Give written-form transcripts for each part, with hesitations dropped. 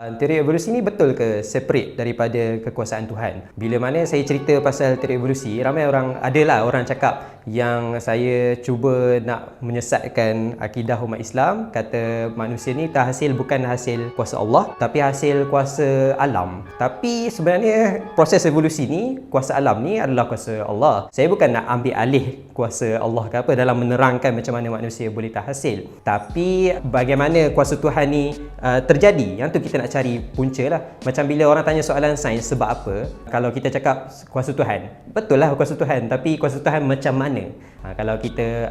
Teori evolusi ni betul ke separate daripada kekuasaan Tuhan? Bila mana saya cerita pasal teori evolusi, ramai orang, adalah orang cakap yang saya cuba nak menyesatkan akidah umat Islam, kata manusia ni terhasil bukan hasil kuasa Allah, tapi hasil kuasa alam. Tapi sebenarnya proses evolusi ni, kuasa alam ni adalah kuasa Allah. Saya bukan nak ambil alih kuasa Allah ke apa dalam menerangkan macam mana manusia boleh terhasil. Tapi bagaimana kuasa Tuhan ni terjadi, yang tu kita nak cari punca lah. Macam bila orang tanya soalan sains, sebab apa? Kalau kita cakap kuasa Tuhan, betul lah kuasa Tuhan, tapi kuasa Tuhan macam mana? Kalau kita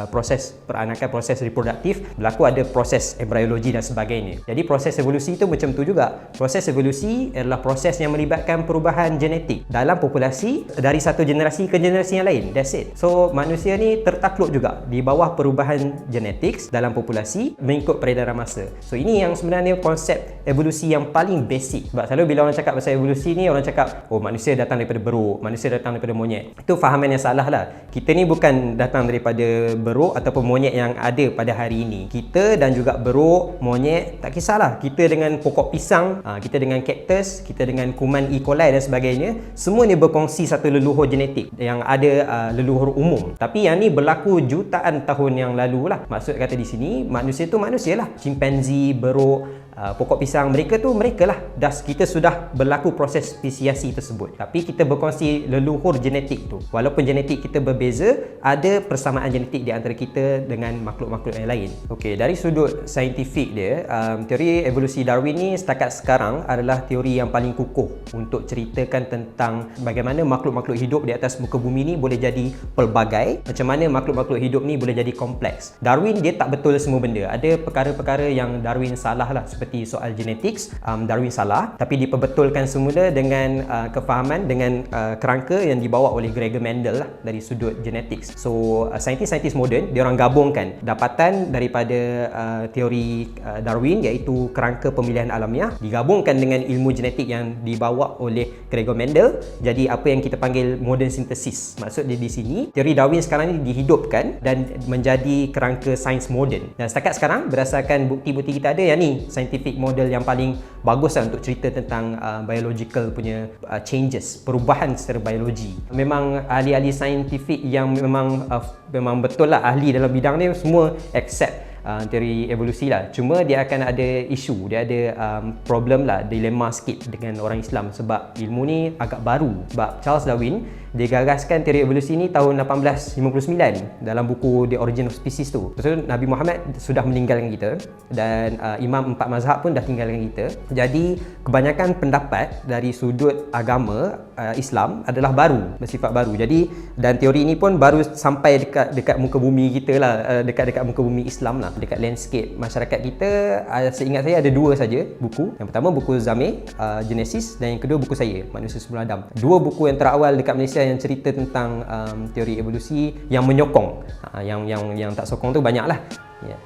proses peranakan, proses reproduktif, berlaku ada proses embriologi dan sebagainya. Jadi proses evolusi tu macam tu juga. Proses evolusi adalah proses yang melibatkan perubahan genetik dalam populasi dari satu generasi ke generasi yang lain. That's it. So manusia ni tertakluk juga di bawah perubahan genetik dalam populasi mengikut peredaran masa. So ini yang sebenarnya konsep evolusi yang paling basic. Sebab selalu bila orang cakap pasal evolusi ni, orang cakap oh manusia datang daripada beruk, manusia datang daripada monyet. Itu fahaman yang salah lah. Kita ni bukan datang daripada beruk ataupun monyet yang ada pada hari ini. Kita dan juga beruk, monyet, tak kisahlah. Kita dengan pokok pisang, kita dengan kaktus, kita dengan kuman E. coli dan sebagainya, semua ni berkongsi satu leluhur genetik yang ada leluhur umum. Tapi yang ni berlaku jutaan tahun yang lalu lah. Maksud kata di sini, manusia tu manusia lah. Chimpanzee, beruk, pokok pisang, mereka lah. Kita sudah berlaku proses spesiasi tersebut. Tapi kita berkongsi leluhur genetik tu. Walaupun genetik kita berbeza, ada persamaan genetik di antara kita dengan makhluk-makhluk yang lain. Okey, dari sudut saintifik dia, teori evolusi Darwin ni setakat sekarang adalah teori yang paling kukuh untuk ceritakan tentang bagaimana makhluk-makhluk hidup di atas muka bumi ni boleh jadi pelbagai, macam mana makhluk-makhluk hidup ni boleh jadi kompleks. Darwin dia tak betul semua benda. Ada perkara-perkara yang Darwin salah lah, seperti soal genetik, Darwin salah, tapi diperbetulkan semula dengan kefahaman, dengan kerangka yang dibawa oleh Gregor Mendel lah dari sudut genetik. So saintis-saintis moden, dia orang gabungkan dapatan daripada teori Darwin, iaitu kerangka pemilihan alamiah, digabungkan dengan ilmu genetik yang dibawa oleh Gregor Mendel, jadi apa yang kita panggil modern synthesis. Maksud dia di sini, teori Darwin sekarang ni dihidupkan dan menjadi kerangka sains moden. Dan setakat sekarang, berdasarkan bukti-bukti kita ada, yang ni scientific model yang paling bagus lah untuk cerita tentang biological punya changes, perubahan secara biologi. Memang ahli-ahli saintifik yang memang betul lah ahli dalam bidang ni, semua accept teori evolusi lah. Cuma dia akan ada isu, dia ada problem lah, dilema sikit dengan orang Islam, sebab ilmu ni agak baru. Sebab Charles Darwin dia gagaskan teori evolusi ni tahun 1859 dalam buku The Origin of Species tu. Lepas tu Nabi Muhammad sudah meninggalkan kita, dan imam empat mazhab pun dah tinggalkan kita. Jadi kebanyakan pendapat dari sudut agama Islam adalah baru, bersifat baru. Jadi dan teori ni pun baru sampai dekat muka bumi kita lah, dekat muka bumi Islam lah, dekat landscape masyarakat kita. Seingat saya ada dua saja buku. Yang pertama buku Zamir, Genesis, dan yang kedua buku saya, Manusia Sebelum Adam. Dua buku yang terawal dekat Malaysia yang cerita tentang teori evolusi yang menyokong. Yang tak sokong tu banyak lah. Yeah.